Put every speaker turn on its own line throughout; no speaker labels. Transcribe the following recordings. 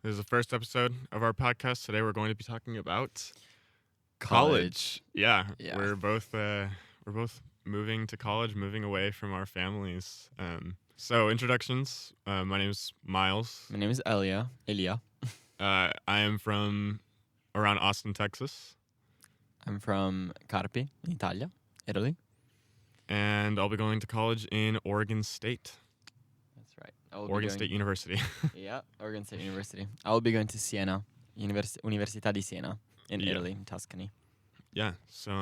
This is the first episode of our podcast. Today we're going to be talking about
College.
Yeah,
Yeah.
we're both moving to college, moving away from our families. So introductions. My name is Miles.
My name is Elia.
I am from around Austin, Texas,
I'm from Carpi, in Italia, Italy.
and I'll be going to college in Oregon State,
That's right. I will
Oregon
be
State
going.
University.
Yeah, Oregon State University. I will be going to Siena, Università di Siena, in
Yeah.
Italy, in Tuscany.
Yeah. So,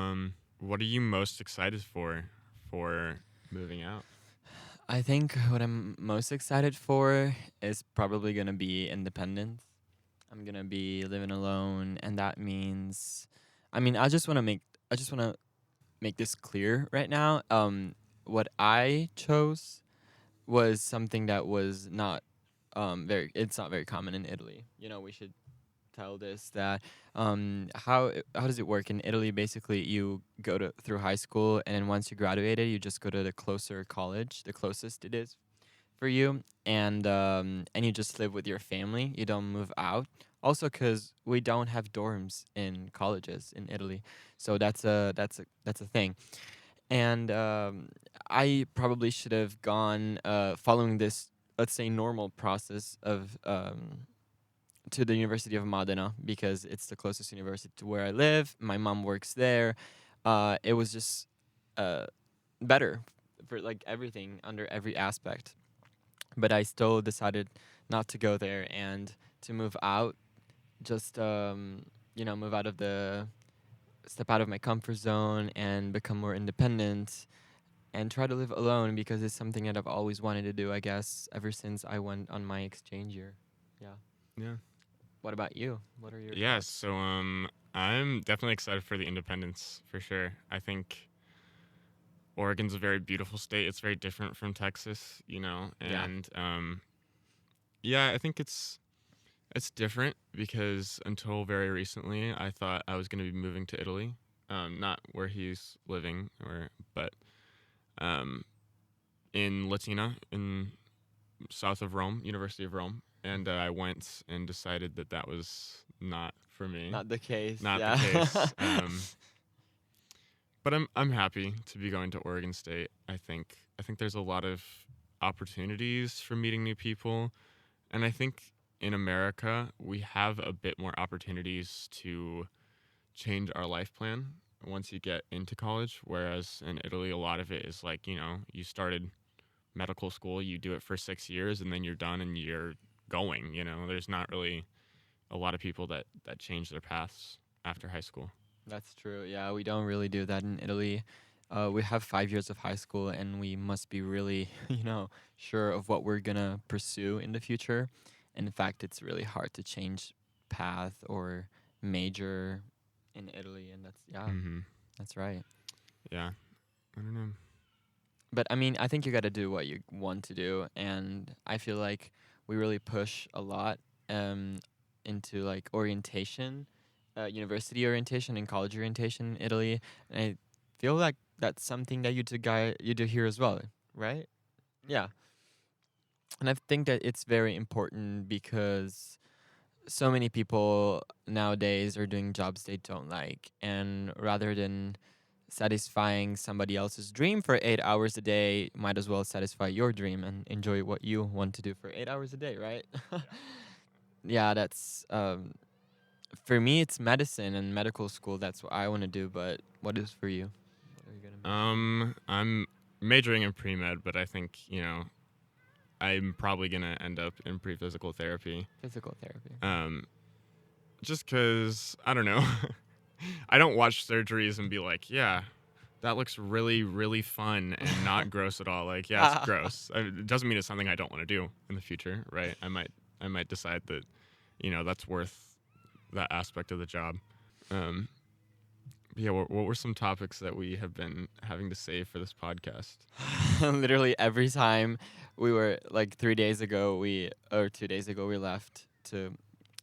what are you most excited for moving out?
I think what I'm most excited for is probably gonna be independence. I'm gonna be living alone, and that means, I just wanna make this clear right now. What I chose was something that was not it's not very common in Italy. We should tell this that how does it work in Italy? Basically, you go through high school, and then once you graduated, you just go to the closer college, the closest it is for you, and you just live with your family. You don't move out. Also, because we don't have dorms in colleges in Italy, so that's a thing. And I probably should have gone following this, let's say, normal process of to the University of Modena because it's the closest university to where I live. My mom works there. It was just uh, better for like everything under every aspect. But I still decided not to go there and to move out. Just move out of the step out of my comfort zone and become more independent and try to live alone because it's something that I've always wanted to do, I guess, ever since I went on my exchange year. Yeah.
Yeah.
What about you? What are your
Yeah,
thoughts?
so I'm definitely excited for the independence for sure. I think Oregon's a very beautiful state. It's very different from Texas,
Yeah.
and yeah, I think it's different because until very recently, I thought I was going to be moving to Italy, not where he's living, but um, in Latina, in south of Rome, University of Rome, and I went and decided that that was not for me,
Not the case.
not the
Yeah.
case. But I'm happy to be going to Oregon State. I think there's a lot of opportunities for meeting new people, and I think in America we have a bit more opportunities to change our life plan once you get into college, whereas in Italy a lot of it is like, you started medical school, you do it for 6 years and then you're done and you're going, There's not really a lot of people that change their paths after high school.
That's true. Yeah, we don't really do that in Italy. We have 5 years of high school, and we must be really, sure of what we're gonna pursue in the future. And in fact, it's really hard to change path or major in Italy, and
Mhm.
that's right.
Yeah. I don't know.
But I think you got to do what you want to do, and I feel like we really push a lot um, into like orientation, university orientation and college orientation in Italy, and I feel like that's something that you do here as well, right? Yeah, and I think that it's very important because so many people nowadays are doing jobs they don't like, and rather than satisfying somebody else's dream for 8 hours a day, might as well satisfy your dream and enjoy what you want to do for 8 hours a day, right? Yeah, that's for me. It's medicine and medical school. That's what I want to do. But what is for you? What are you gonna major
I'm majoring in pre-med, but I think, I'm probably going to end up in pre-physical therapy.
in? Physical therapy.
Um, just because, I don't know. I don't watch surgeries and be like, yeah, that looks really, really fun and not gross at all. Like, yeah, it's gross. It doesn't mean it's something I don't want to do in the future, right? I might decide that, that's worth that aspect of the job. Um, yeah, what were some topics that we have been having to save for this podcast?
Literally every time we were like 3 days ago, or 2 days ago, we left to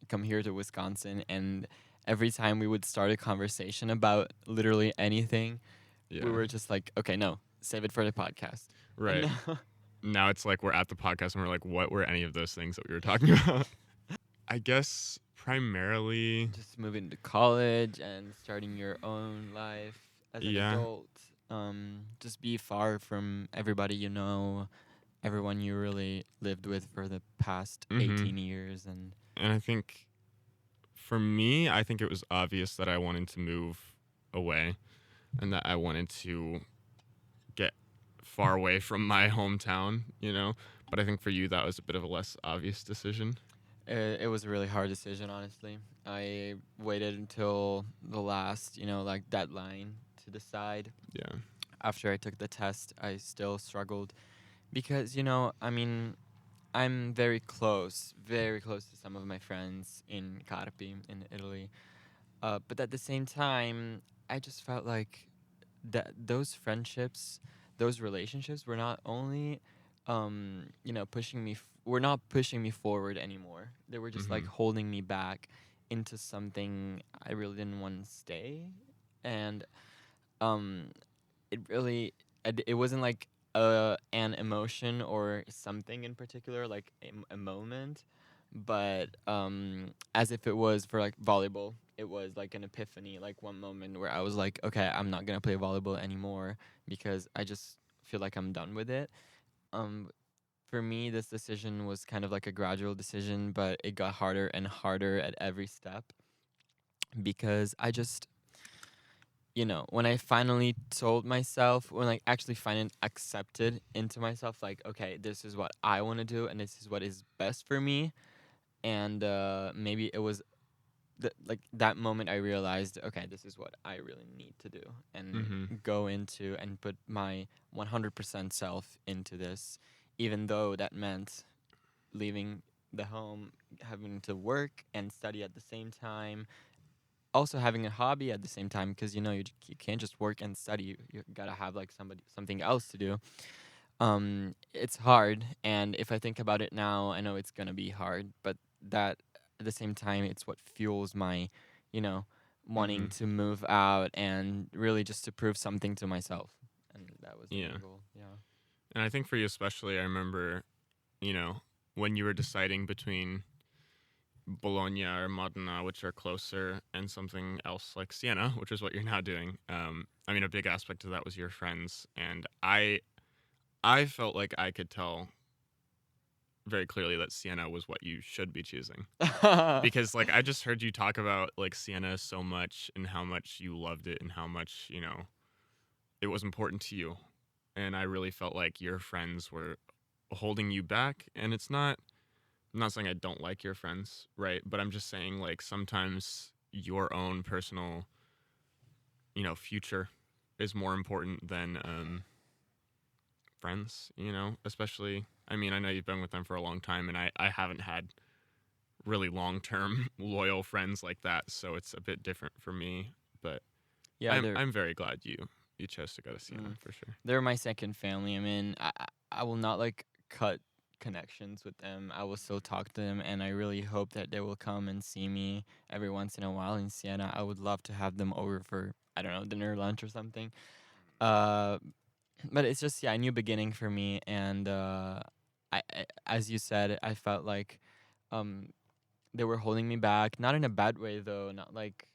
come here to Wisconsin, and every time we would start a conversation about literally anything,
Yeah,
we were just like, okay, no, save it for the podcast.
right.
And
Now it's like we're at the podcast and we're like, what were any of those things that we were talking about? I guess primarily,
Just moving to college and starting your own life as an
yeah.
adult. Just be far from everybody you know, everyone you really lived with for the past
Mm-hmm.
18 years. And
And I think for me, I think it was obvious that I wanted to move away and that I wanted to get far away from my hometown, you know? But I think for you, that was a bit of a less obvious decision.
it was a really hard decision, honestly. I waited until the last, like deadline to decide.
Yeah.
After I took the test, I still struggled because, I mean, I'm very close to some of my friends in Carpi, in Italy. But at the same time, I just felt like that those friendships, those relationships were not only, were not pushing me forward anymore. They were just like
Mm-hmm.
holding me back into something I really didn't want to stay. And um, it really it wasn't like an emotion or something in particular, like a moment, but as if it was for like volleyball, it was like an epiphany, like one moment where I was like, okay, I'm not gonna play volleyball anymore because I just feel like I'm done with it. um for me, this decision was kind of like a gradual decision, but it got harder and harder at every step because I just, when I finally told myself, when I actually finally accepted into myself, like, okay, this is what I want to do and this is what is best for me. And maybe it was like that moment I realized, okay, this is what I really need to do and
Mm-hmm.
go into and put my 100% self into this, even though that meant leaving the home, having to work and study at the same time, also having a hobby at the same time, because you can't just work and study. You gotta have like something else to do. It's hard, and if I think about it now, I know it's gonna be hard, but that at the same time, it's what fuels my, you know
Mm-hmm.
wanting to move out and really just to prove something to myself. And that was the
Yeah.
main goal. Yeah.
And I think for you especially, I remember, you know, when you were deciding between Bologna or Modena, which are closer, and something else like Siena, which is what you're now doing. I mean, a big aspect of that was your friends, and I felt like I could tell very clearly that Siena was what you should be choosing because like I just heard you talk about like Siena so much and how much you loved it and how much it was important to you, and I really felt like your friends were holding you back. And I'm not saying I don't like your friends, right? But I'm just saying like sometimes your own personal, future is more important than friends, especially I mean, I know you've been with them for a long time and I haven't had really long-term loyal friends like that, so it's a bit different for me, but
Yeah,
I'm very glad you chose to go to Siena
mm,
for sure.
they're my second family. I mean, I will not like cut connections with them. I will still talk to them, and I really hope that they will come and see me every once in a while in Siena. I would love to have them over for, I don't know, dinner, lunch, or something. Uh, but it's just, yeah, a new beginning for me, and as you said, I felt like um they were holding me back, not in a bad way though, not like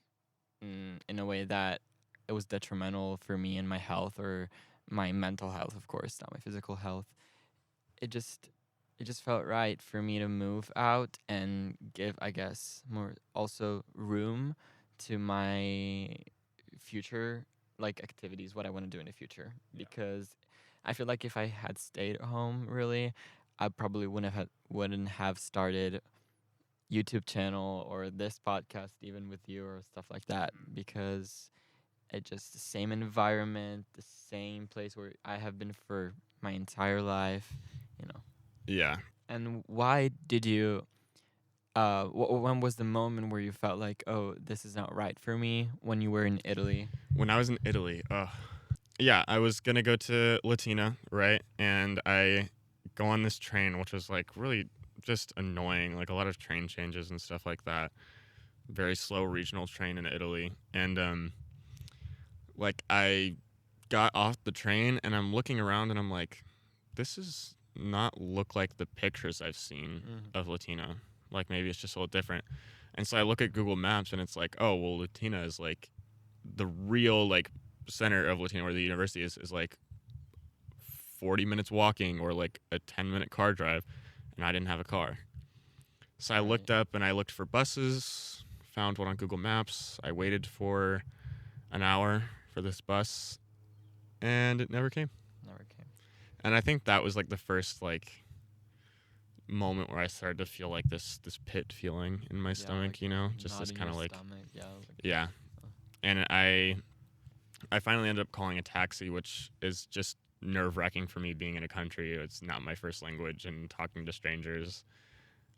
in a way that it was detrimental for me and my health or my mental health, of course, not my physical health. It just it just felt right for me to move out and give, I guess, more also room to my future, like activities, what I want to do in the future.
Yeah.
Because I feel like if I had stayed at home, really, I probably wouldn't have started YouTube channel or this podcast even with you or stuff like that, because it just the same environment, the same place where I have been for my entire life, you know.
Yeah.
And why did you when was the moment where you felt like, oh, this is not right for me, when you were in Italy?
When I was in Italy, yeah, I was gonna go to Latina, right? And I go on this train, which was like really just annoying, like a lot of train changes and stuff like that. Very slow regional train in Italy, and like I got off the train and I'm looking around and I'm like, this is not look like the pictures I've seen
Mm.
of Latina. Like maybe it's just a little different. And so I look at Google Maps and it's like, oh well, Latina is like the real like center of Latina where the university is like 40 minutes walking or like a 10-minute car drive, and I didn't have a car. So I
Right.
looked up and I looked for buses, found one on Google Maps. I waited for an hour for this bus, and it never came.
Never came.
And I think that was like the first like moment where I started to feel like this pit feeling in my
Yeah,
stomach,
like
you know, just
not
this
in
kind
your
of like
stomach. Yeah. Like,
yeah. And I finally ended up calling a taxi, which is just nerve-wracking for me being in a country. It's not my first language and talking to strangers.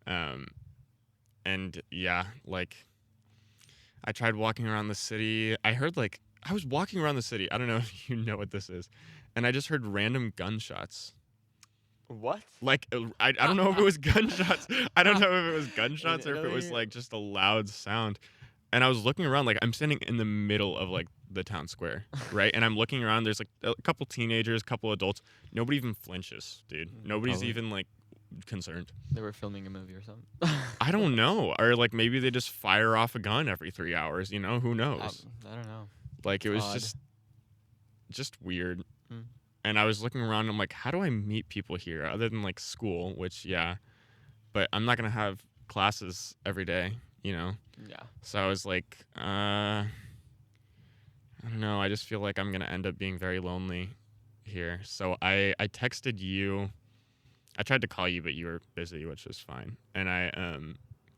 Um and yeah, like I tried walking around the city. I heard like I was walking around the city. I don't know if you know what this is. And I just heard random gunshots.
what?
Like I don't know if it was gunshots. I don't know if it was
In
gunshots or if it was
Italy?
like just a loud sound. And I was looking around like I'm standing in the middle of like the town square, right? And I'm looking around. There's like a couple teenagers, a couple adults. Nobody even flinches, dude. Nobody's
Probably
even like concerned.
they were filming a movie or something.
I don't know. Or like maybe they just fire off a gun every 3 hours, you know? Who knows?
I don't know.
Like it
It's
was
odd.
just weird.
Mm.
And I was looking around, I'm like, how do I meet people here other than like school, which yeah, but I'm not going to have classes every day, you know?
Yeah.
So I was like, I don't know. I just feel like I'm going to end up being very lonely here. So I texted you. I tried to call you, but you were busy, which was fine. And I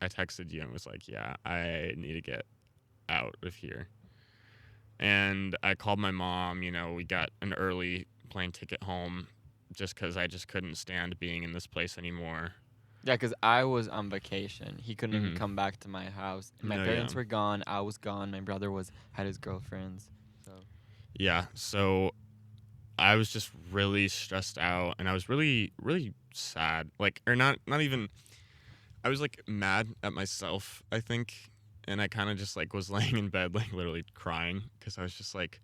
texted you and was like, yeah, I need to get out of here. And I called my mom. You know, we got an early plane ticket home just because I just couldn't stand being in this place anymore.
Yeah, because I was on vacation. He couldn't even
Mm-hmm.
come back to my house. My
No, yeah.
parents were gone. I was gone. My brother had his girlfriends. So
Yeah. So I was just really stressed out and I was really, really sad. Like, or not even, I was like mad at myself, I think. And I kind of just like was laying in bed, like literally crying because I was just like,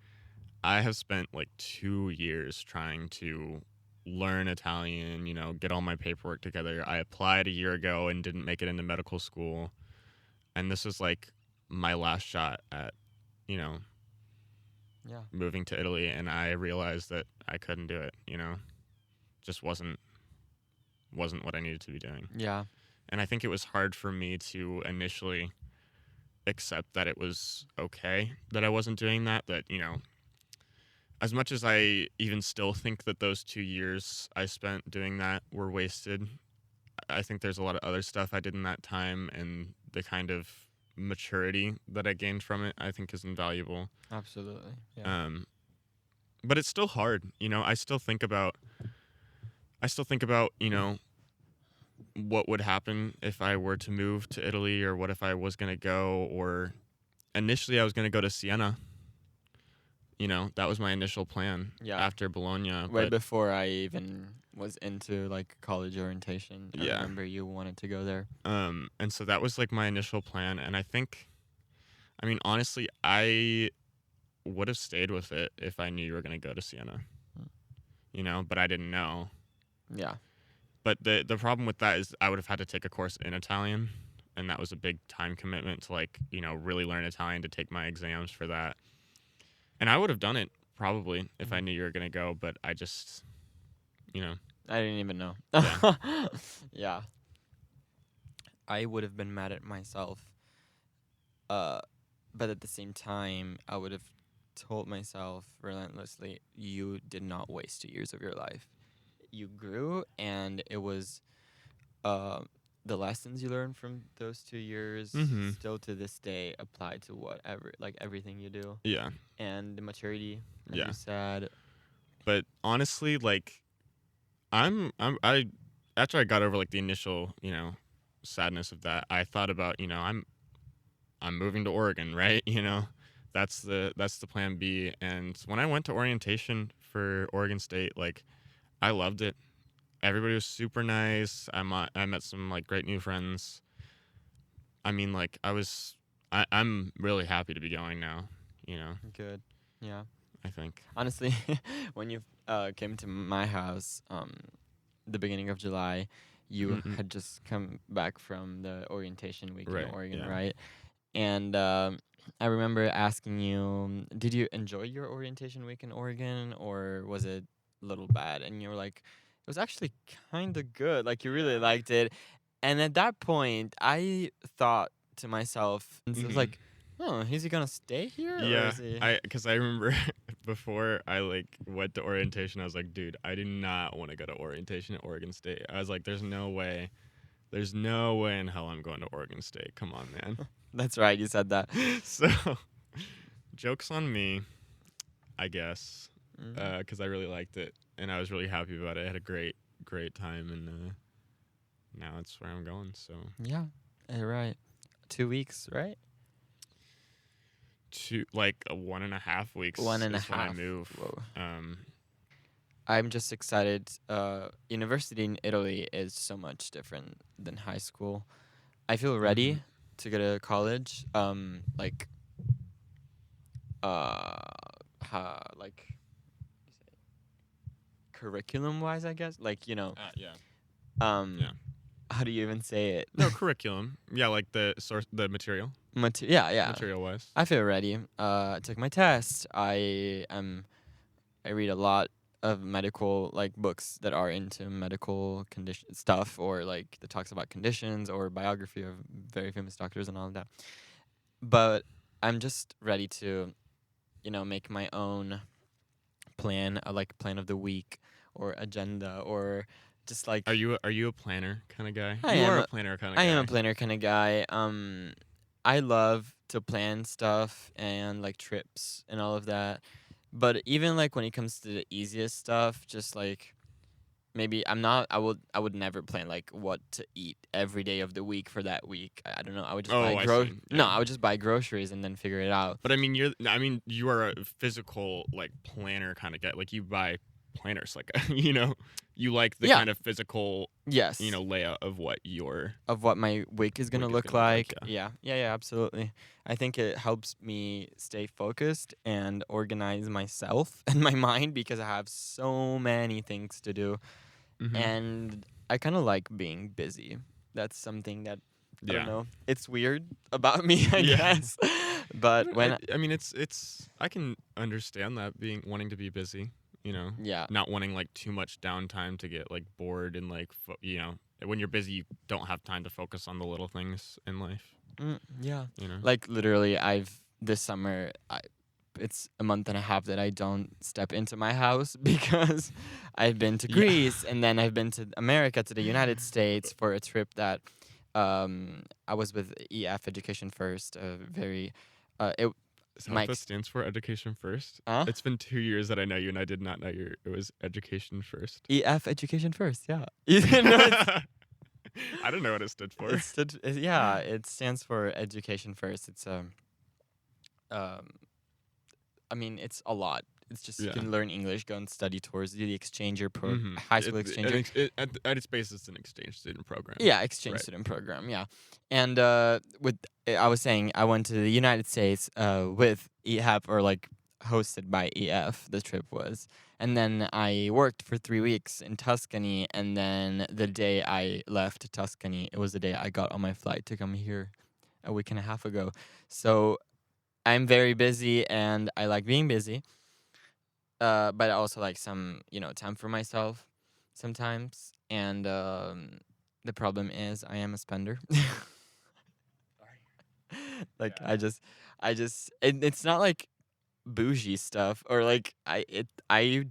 I have spent like 2 years trying to learn Italian, you know, get all my paperwork together. I applied a year ago and didn't make it into medical school. And this was like my last shot at, you know,
yeah,
moving to Italy. And I realized that I couldn't do it, you know, just wasn't what I needed to be doing.
yeah,
And I think it was hard for me to initially accept that it was okay that I wasn't doing that, that, you know, as much as I even still think that those 2 years I spent doing that were wasted, I think there's a lot of other stuff I did in that time, and the kind of maturity that I gained from it, I think, is invaluable.
absolutely. Yeah,
But it's still hard, you know. I still think about, you know, what would happen if I were to move to Italy, or what if I was gonna go, or initially I was gonna go to Siena. You know, that was my initial plan
yeah.
after Bologna.
Right
But
before I even was into like college orientation, I
yeah.
remember you wanted to go there.
And so that was like my initial plan. And I think, I mean, honestly, I would have stayed with it if I knew you were going to go to Siena,
Mm.
you know, but I didn't know.
Yeah,
But the problem with that is I would have had to take a course in Italian. And that was a big time commitment to like, you know, really learn Italian, to take my exams for that. And I would have done it probably if I
Mhm.
knew you were going to go, but I just, you know,
I didn't even know.
Yeah.
Yeah, I would have been mad at myself. Uh, but at the same time, I would have told myself relentlessly, you did not waste 2 years of your life. You grew, and it was uh, the lessons you learned from those 2 years
Mm-hmm.
still to this day apply to whatever, like everything you do,
Yeah.
and the maturity, as
Yeah.
you said.
But honestly, like I after I got over like the initial, you know, sadness of that, I thought about, you know, I'm moving to Oregon, right? You know, that's the plan B. And when I went to orientation for Oregon State, like I loved it. Everybody was super nice. I met some like great new friends. I mean, like I'm really happy to be going now, you know,
Good. Yeah.
I think.
Honestly, when you came to my house, the beginning of July, you
Mm-mm.
had just come back from the orientation week in
Right.
Oregon,
Yeah.
right? And I remember asking you, did you enjoy your orientation week in Oregon, or was it a little bad? And you were like, it was actually kind of good. Like, you really
Yeah.
liked it. And at that point, I thought to myself, and so I was
Mm-hmm.
like, oh, is he going to stay here, or
Yeah,
is he?
because I remember before I like went to orientation, I was like, dude, I do not want to go to orientation at Oregon State. I was like, there's no way in hell I'm going to Oregon State. Come on, man.
That's right, you said that.
So, jokes on me, I guess,
Mm,
because I really liked it and I was really happy about it. I had a great time, and now it's where I'm going. So,
yeah, right. 2 weeks, right?
like 1.5 weeks
One and a
is when I
half.
move.
Whoa.
Um,
I'm just excited. University in Italy is so much different than high school. I feel
mhm.
ready to go to college. Uh, like curriculum wise, I guess. Like,
Yeah.
um,
Yeah.
how do you even say it?
No, curriculum. Yeah, like the material,
Yeah, yeah.
material wise.
I feel ready. I took my test. I read a lot of medical like books that are into medical condition stuff, or like that talks about conditions or biography of very famous doctors and all of that. But I'm just ready to, make my own plan, like plan of the week or agenda, or just
Are
like
you a planner kind of guy?
I
You
am
are a
a,
planner kind of
I am a
guy.
planner kind of guy. I love to plan stuff and like trips and all of that. But even like when it comes to the easiest stuff, just like maybe I would never plan like what to eat every day of the week for that week. I don't know. I would just buy
Oh, I see.
no,
Yeah.
I would just buy groceries and then figure it out.
But you are a physical like planner kind of guy. Like you buy planners like you like the
Yeah.
kind of physical,
Yes.
layout of what your
Of what my week is gonna
week is
look
going to look like,
like.
yeah.
Yeah. Yeah, yeah, absolutely. I think it helps me stay focused and organize myself and my mind because I have so many things to do.
Mhm.
And I kind of like being busy. That's something that I don't
Yeah.
know. It's weird about me, I
Yeah.
guess. But
I mean it's I can understand that being wanting to be busy,
yeah,
not wanting like too much downtime to get like bored and like when you're busy you don't have time to focus on the little things in life,
yeah.
you know.
Like literally, this summer, it's a month and a half that I don't step into my house because I've been to
Yeah.
Greece and then I've been to America, to the United States for a trip that I was with EF Education First. Very, it
Is that
my
what that stands for? Education first?
huh?
It's been 2 years that I know you, and I did not know it was education first.
EF Education First. Yeah, you didn't know it's
I don't know what it stood for.
yeah, it stands for Education First. It's um, I mean, it's a lot. It's just you
Yeah.
can learn English, go and study tours, do the
Mm-hmm.
high school exchanger.
At its base, it's an exchange student program.
Yeah, exchange
Right.
student program. Yeah, and I was saying I went to the United States with EF, or like hosted by EF. The trip was, and then I worked for 3 weeks in Tuscany, and then the day I left Tuscany, it was the day I got on my flight to come here a week and a half ago. So I'm very busy, and I like being busy. But I also like some, time for myself sometimes. And the problem is I am a spender. Like
Yeah.
it's not like bougie stuff, or like I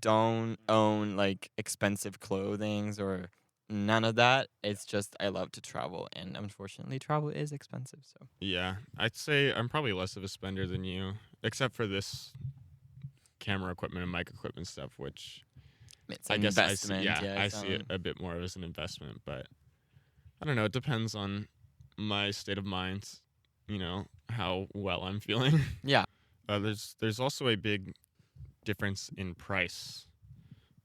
don't own like expensive clothings or none of that. It's just I love to travel, and unfortunately travel is expensive. So
Yeah, I'd say I'm probably less of a spender than you, except for this camera equipment and mic equipment stuff, which
it's
I
an
guess I see.
investment.
Yeah,
Yeah,
I
it's
see it a bit more as an investment, but I don't know. It depends on my state of mind. How well I'm feeling.
yeah.
There's also a big difference in price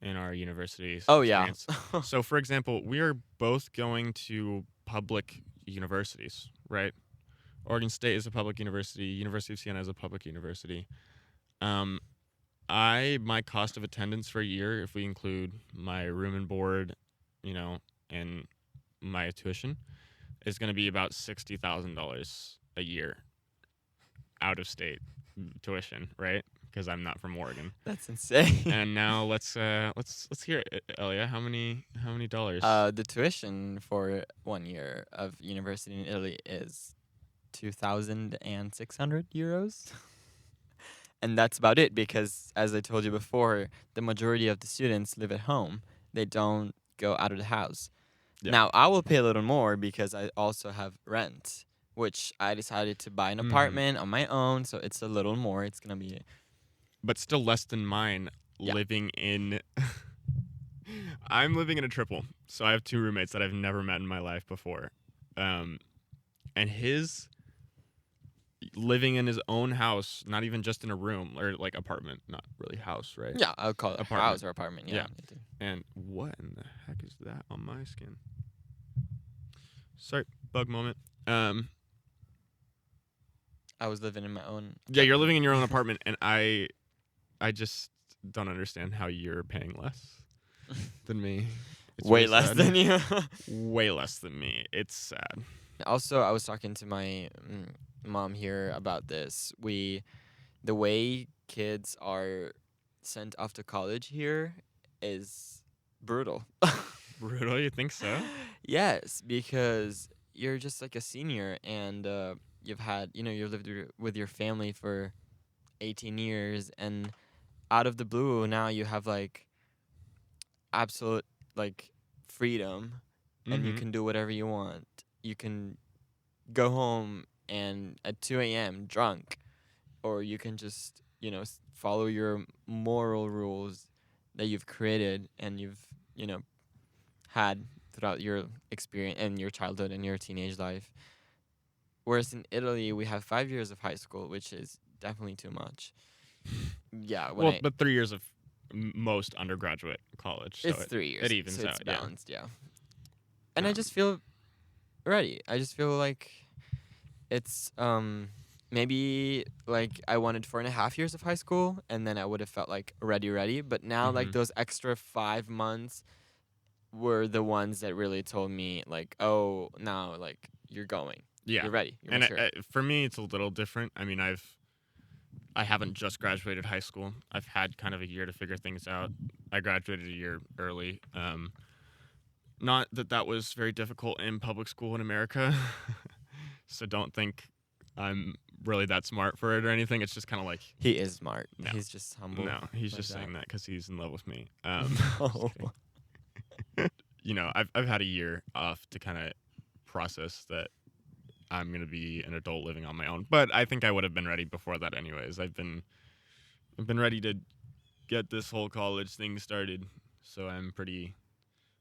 in our university's
Oh yeah.
experience. So, for example, we are both going to public universities, right? Oregon State is a public university. University of Siena is a public university. Um, my cost of attendance for a year, if we include my room and board, and my tuition is going to be about $60,000 a year out of state tuition, right? Because I'm not from Oregon.
That's insane.
And now let's hear it, Elia. How many dollars?
The tuition for 1 year of university in Italy is 2,600 euros. And that's about it because, as I told you before, the majority of the students live at home. They don't go out of the house.
Yeah.
Now, I will pay a little more because I also have rent, which I decided to buy an apartment on my own, so it's a little more. It's going to be...
But still less than mine
Yeah.
living in... I'm living in a triple, so I have 2 roommates that I've never met in my life before. And his living in his own house, not even just in a room or like apartment, not really house, right?
Yeah, I'll call it
Apartment.
house or apartment. Yeah.
Yeah. And what in the heck is that on my skin? Sorry, bug moment.
I was living in my own...
Yeah, you're living in your own apartment, and I just don't understand how you're paying less than me. It's
Way
really
less
sad.
than you.
Way less than me. It's sad.
Also, I was talking to my mom here about this. The way kids are sent off to college here is brutal.
Brutal, you think so?
Yes, because you're just like a senior and you've lived with your family for 18 years, and out of the blue now you have like absolute like freedom, and you can do whatever you want. You can go home and at 2 a.m. drunk, or you can just follow your moral rules that you've created and you've had throughout your experience and your childhood and your teenage life. Whereas in Italy, we have 5 years of high school, which is definitely too much. Yeah,
but 3 years of most undergraduate college. So
it's 3 years.
It evens
so it's
out.
balanced, yeah. And I just feel ready. I just feel like it's maybe like I wanted 4.5 years of high school, and then I would have felt like ready. But now, like those extra 5 months were the ones that really told me, like, oh, now like you're going, you're ready, you're mature.
For me, it's a little different. I mean, I haven't just graduated high school. I've had kind of a year to figure things out. I graduated a year early. Not that was very difficult in public school in America. So don't think I'm really that smart for it or anything. It's just kind of like...
He is smart.
No.
He's just humble.
No, he's
like
just
that.
saying that because he's in love with me.
No.
I've had a year off to kind of process that I'm going to be an adult living on my own. But I think I would have been ready before that anyways. I've been ready to get this whole college thing started. So I don't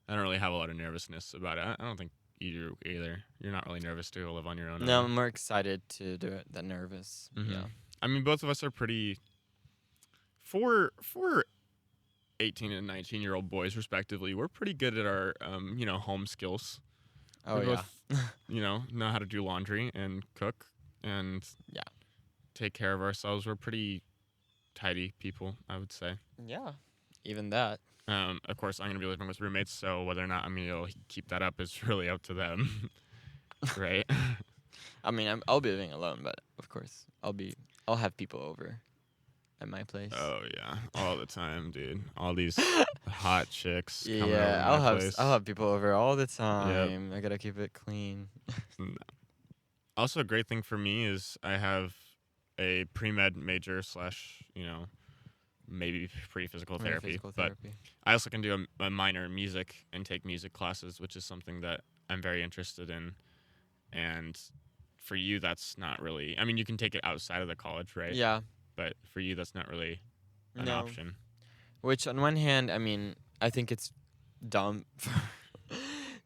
really have a lot of nervousness about it. I don't think you do either. You're not really nervous to live on your own.
No, I'm more excited to do it than nervous.
Mm-hmm.
Yeah.
I mean, both of us are pretty... For 18 and 19-year-old boys, respectively, we're pretty good at our, home skills.
Oh,
we
yeah.
both, know how to do laundry and cook and take care of ourselves. We're pretty tidy people, I would say.
Yeah, even that.
Of course, I'm going to be living with roommates, so whether or not I'm going to be able to keep that up is really up to them, right?
I mean, I'll be living alone, but of course, I'll have people over at my place.
Oh yeah, all the time, dude. All these hot chicks coming over
Yeah,
to my place.
I'll have people over all the time. I gotta keep it clean.
No. Also, a great thing for me is I have a pre-med major / maybe pre-physical therapy. But I also can do a minor in music and take music classes, which is something that I'm very interested in. And for you, that's not really... I mean, you can take it outside of the college, right?
Yeah.
But for you, that's not really an option.
Which, on one hand, I mean, I think it's dumb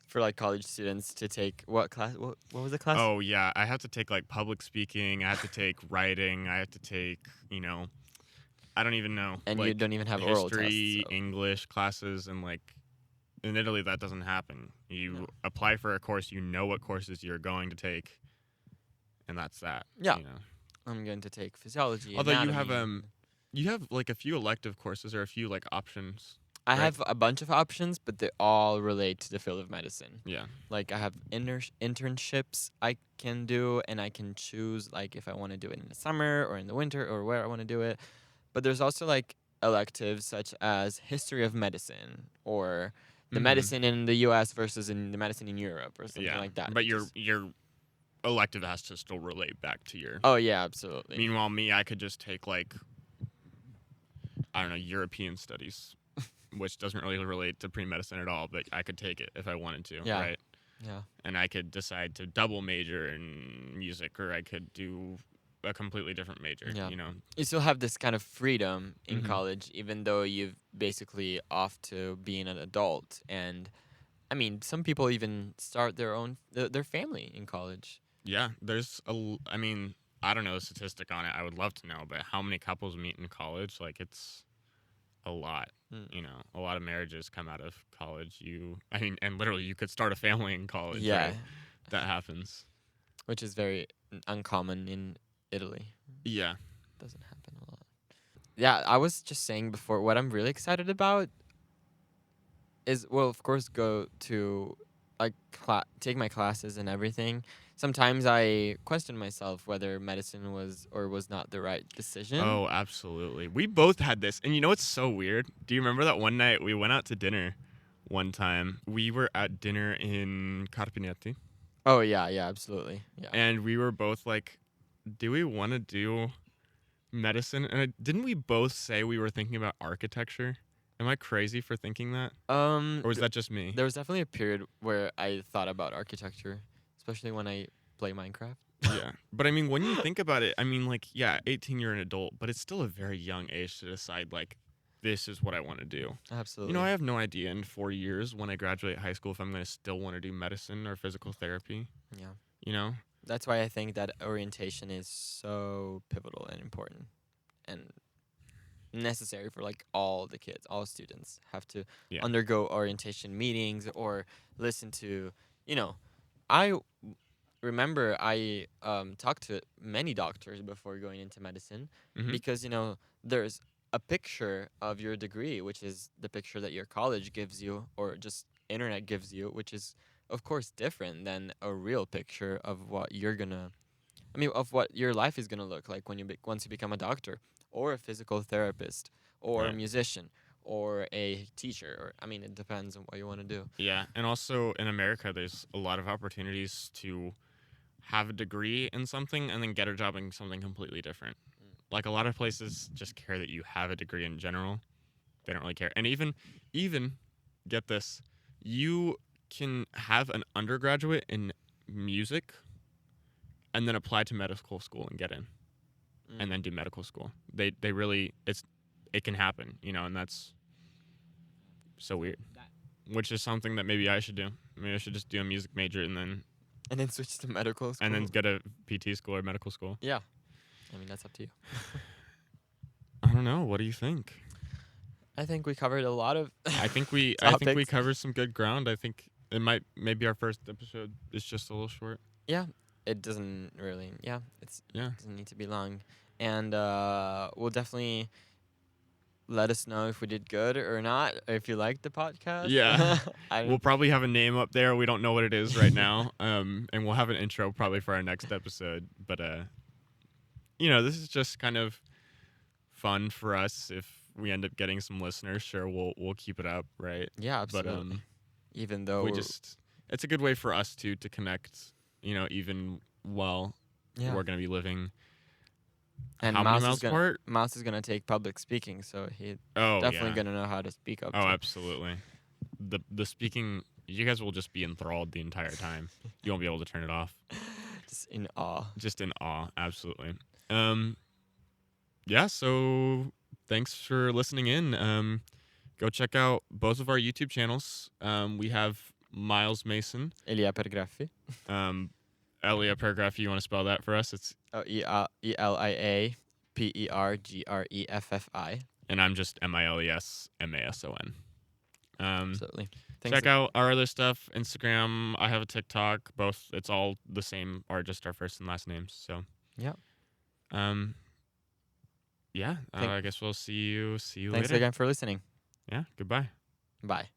for like college students to take what class? What was the class?
Oh yeah, I have to take like public speaking. I have to take writing. I have to take I don't even know.
And
like,
you don't even have oral
history,
tests. So.
English classes, and like in Italy that doesn't happen. You apply for a course, you know what courses you're going to take, and that's that.
Yeah. I'm going to take physiology.
Although
anatomy.
you have like a few elective courses or a few like options.
I
right?
have a bunch of options, but they all relate to the field of medicine.
Yeah.
Like I have internships I can do, and I can choose like if I want to do it in the summer or in the winter or where I want to do it. But there's also like electives such as history of medicine or the
Mm-hmm.
medicine in the U.S. versus in the medicine in Europe or something
Yeah.
like that.
But
which is-
your elective has to still relate back to your.
oh yeah, absolutely.
Meanwhile, me, I could just take like, I don't know, European studies, which doesn't really relate to pre-medicine at all, but I could take it if I wanted to,
Yeah.
right?
Yeah.
And I could decide to double major in music, or I could do a completely different major,
Yeah.
you know?
You still have this kind of freedom in
Mm-hmm.
college, even though you've basically off to being an adult. And I mean, some people even start their own their family in college.
Yeah, I mean, I don't know the statistic on it. I would love to know, but how many couples meet in college? Like, it's a lot.
Mm.
You know, a lot of marriages come out of college. I mean, and literally, you could start a family in college,
Yeah,
right? That happens.
which is very uncommon in Italy.
Yeah.
Doesn't happen a lot. Yeah, I was just saying before, what I'm really excited about is, well, of course, go to like take my classes and everything. Sometimes I question myself whether medicine was or was not the right decision.
Oh, absolutely. We both had this. And you know what's so weird? Do you remember that one night we went out to dinner one time? We were at dinner in Carpinetti,
Oh yeah, yeah, absolutely. Yeah.
and we were both like, do we want to do medicine? And didn't we both say we were thinking about architecture? Am I crazy for thinking that? Or was that just me?
There was definitely a period where I thought about architecture, especially when I play Minecraft.
Yeah. But I mean, when you think about it, I mean, like, yeah, 18, you're an adult, but it's still a very young age to decide, like, this is what I want to do.
Absolutely.
You know, I have no idea in 4 years when I graduate high school if I'm going to still want to do medicine or physical therapy,
Yeah.
you know?
That's why I think that orientation is so pivotal and important and necessary for like all the kids, all students have to
Yeah.
undergo orientation meetings or listen to, you know, I remember I talked to many doctors before going into medicine
Hmm.
because, you know, there's a picture of your degree, which is the picture that your college gives you or just internet gives you, which is of course different than a real picture of what you're gonna of what your life is gonna look like when once you become a doctor or a physical therapist or a
Right.
musician or a teacher or it depends on what you want to do.
Yeah. And also in America, there's a lot of opportunities to have a degree in something and then get a job in something completely different. Like, a lot of places just care that you have a degree in general. They don't really care. And even get this, you can have an undergraduate in music and then apply to medical school and get in and then do medical school. They really it can happen, you know, and that's so weird. Which is something that maybe I should do. Maybe I should just do a music major and
And then switch to medical school.
then get a PT school or medical school.
Yeah. That's up to you.
I don't know. What do you think?
I think we covered a lot of
I think we
topics.
covered some good ground. I think maybe our first episode is just a little short.
Yeah. It doesn't really
Yeah.
doesn't need to be long. And we'll definitely let us know if we did good or not, or if you liked the podcast.
Yeah.
I
We'll probably have a name up there. We don't know what it is right now. And we'll have an intro probably for our next episode. But you know, this is just kind of fun for us. If we end up getting some listeners, sure, we'll keep it up, right?
yeah, absolutely.
But
Even though
it's a good way for us to connect, you know, even while we're gonna be living
and
how many miles apart?
Mouse is gonna take public speaking, so he's
Oh,
definitely
yeah.
gonna know how to speak up.
Oh,
to.
absolutely. The speaking, you guys will just be enthralled the entire time. You won't be able to turn it off.
Just in awe.
Just in awe, absolutely. Yeah, so thanks for listening in. Go check out both of our YouTube channels. We have Miles Mason.
Elia Pergraffi.
Elia Pergraffi, you want to spell that for us? It's
Elia Pergreffi.
and I'm just MILESMASON.
Absolutely. Thanks.
Check out our other stuff. Instagram. I have a TikTok. Both. It's all the same, or just our first and last names. So.
Yeah.
Yeah. I guess we'll see you
Thanks
later.
again for listening.
Yeah, goodbye.
Bye.